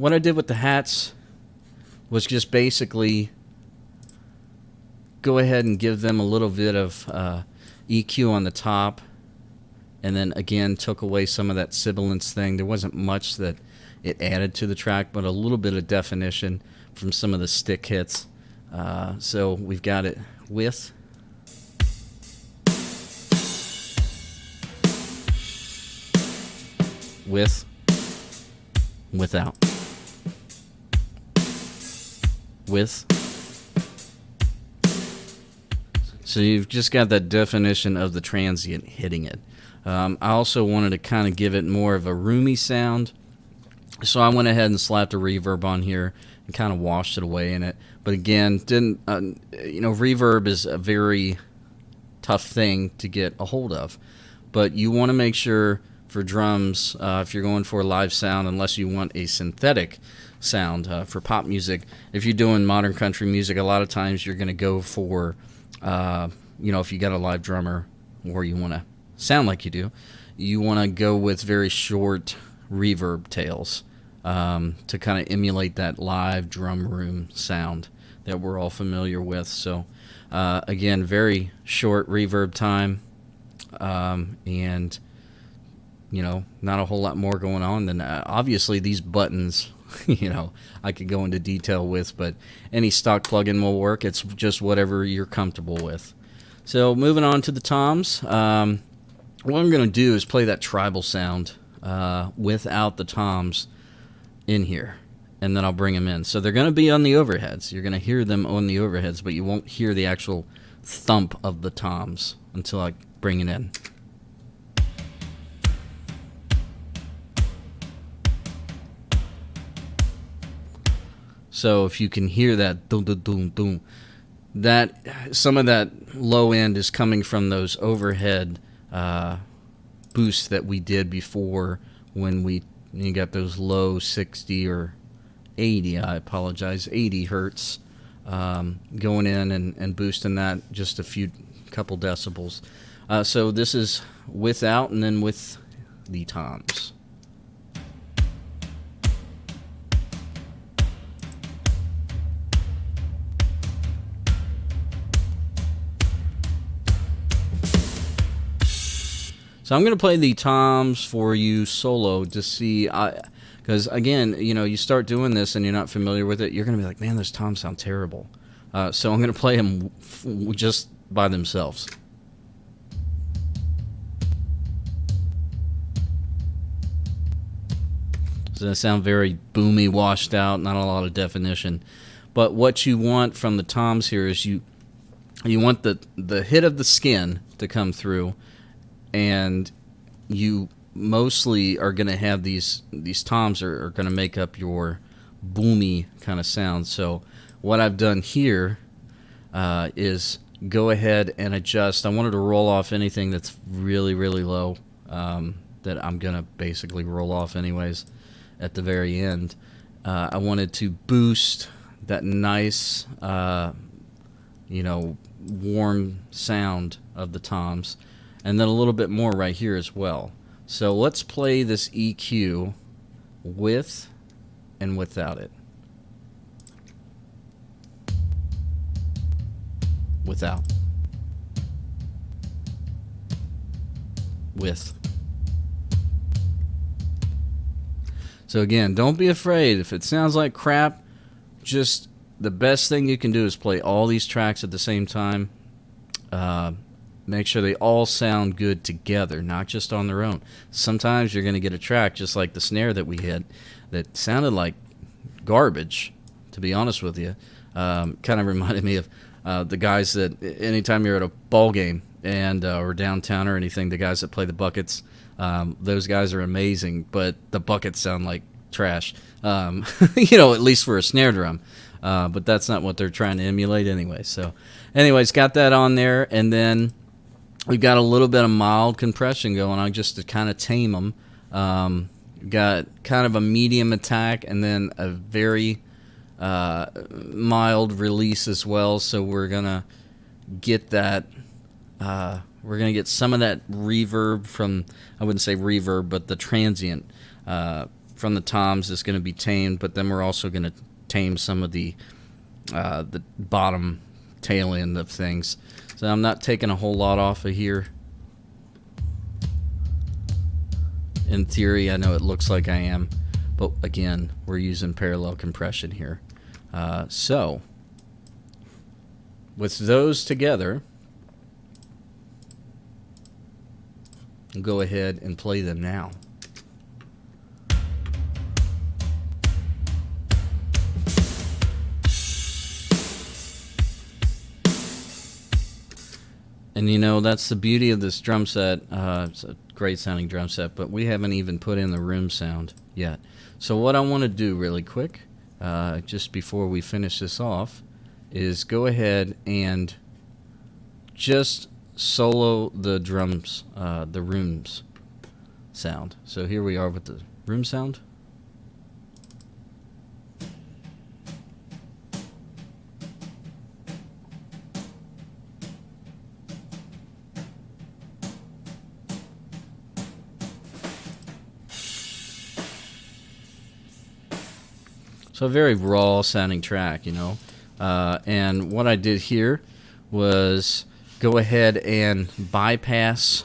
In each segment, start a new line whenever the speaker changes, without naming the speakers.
what I did with the hats was just basically go ahead and give them a little bit of EQ on the top, and then again took away some of that sibilance thing. There wasn't much that it added to the track, but a little bit of definition from some of the stick hits. So we've got it with, without, with. So you've just got that definition of the transient hitting it. I also wanted to kind of give it more of a roomy sound, so I went ahead and slapped a reverb on here and kind of washed it away in it. But again, didn't reverb is a very tough thing to get a hold of. But you want to make sure for drums, if you're going for a live sound, unless you want a synthetic sound for pop music, if you're doing modern country music, a lot of times you're going to go for, if you got a live drummer or you want to sound like you do, you want to go with very short reverb tails to kind of emulate that live drum room sound that we're all familiar with. So again, very short reverb time, and not a whole lot more going on than obviously these buttons. I could go into detail with, but any stock plugin will work. It's just whatever you're comfortable with. So moving on to the toms. What I'm going to do is play that tribal sound without the toms in here, and then I'll bring them in. So they're going to be on the overheads. You're going to hear them on the overheads, but you won't hear the actual thump of the toms until I bring it in. So if you can hear that doom, doom, doom, doom, that some of that low end is coming from those overhead boosts that we did before when you got those low 60 or 80, 80 hertz going in and boosting that just a couple decibels. So this is without and then with the toms. So I'm going to play the toms for you solo to see, because again, you start doing this and you're not familiar with it, you're going to be like, man, those toms sound terrible. So I'm going to play them just by themselves. So they sound very boomy, washed out, not a lot of definition. But what you want from the toms here is you want the hit of the skin to come through, and you mostly are going to have these toms are going to make up your boomy kind of sound. So what I've done here is go ahead and adjust. I wanted to roll off anything that's really, really low that I'm going to basically roll off anyways at the very end. I wanted to boost that nice, warm sound of the toms, and then a little bit more right here as well. So let's play this EQ with and without it. Without. With. So again, don't be afraid. If it sounds like crap, just the best thing you can do is play all these tracks at the same time. Make sure they all sound good together, not just on their own. Sometimes you're going to get a track just like the snare that we hit that sounded like garbage, to be honest with you. Kind of reminded me of the guys that anytime you're at a ball game and or downtown or anything, the guys that play the buckets, those guys are amazing, but the buckets sound like trash, at least for a snare drum. But that's not what they're trying to emulate anyway. So anyways, got that on there, and then we've got a little bit of mild compression going on just to kind of tame them. Got kind of a medium attack and then a very mild release as well. So we're going to get that, we're going to get some of that reverb from, I wouldn't say reverb, but the transient from the toms is going to be tamed, but then we're also going to tame some of the bottom tail end of things. So I'm not taking a whole lot off of here. In theory, I know it looks like I am, but again, we're using parallel compression here. So with those together, I'll go ahead and play them now. And you know, that's the beauty of this drum set. It's a great sounding drum set, but we haven't even put in the room sound yet. So what I want to do really quick, just before we finish this off, is go ahead and just solo the drums, the rooms sound. So here we are with the room sound. So a very raw sounding track, you know. And what I did here was go ahead and bypass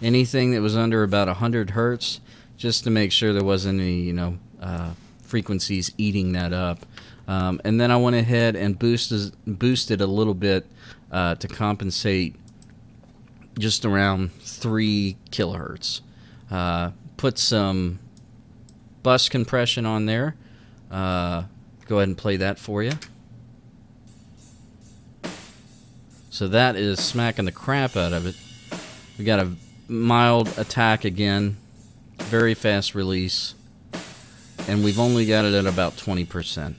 anything that was under about 100 hertz, just to make sure there wasn't any, you know, frequencies eating that up. And then I went ahead and boosted a little bit to compensate just around 3 kilohertz. Put some bus compression on there. Go ahead and play that for you. So that is smacking the crap out of it. We got a mild attack again, very fast release, and we've only got it at about 20%.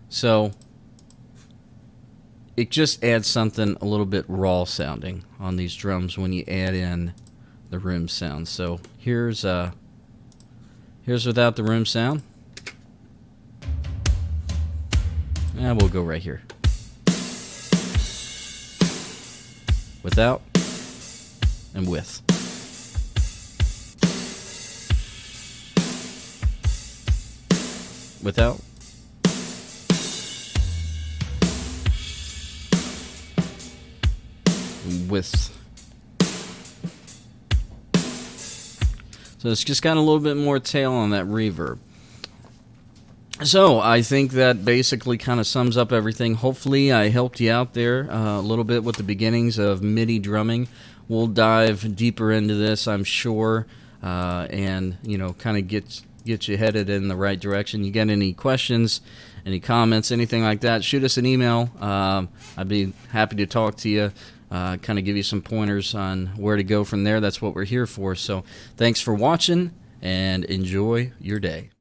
So it just adds something a little bit raw sounding on these drums when you add in the room sound. So here's without the room sound. And we'll go right here. Without and with. Without. With. So it's just got a little bit more tail on that reverb. So I think that basically kind of sums up everything. Hopefully I helped you out there a little bit with the beginnings of MIDI drumming. We'll dive deeper into this, I'm sure, and you know, kind of get you headed in the right direction. You got any questions, any comments, anything like that, shoot us an email. I'd be happy to talk to you, kind of give you some pointers on where to go from there. That's what we're here for. So thanks for watching and enjoy your day.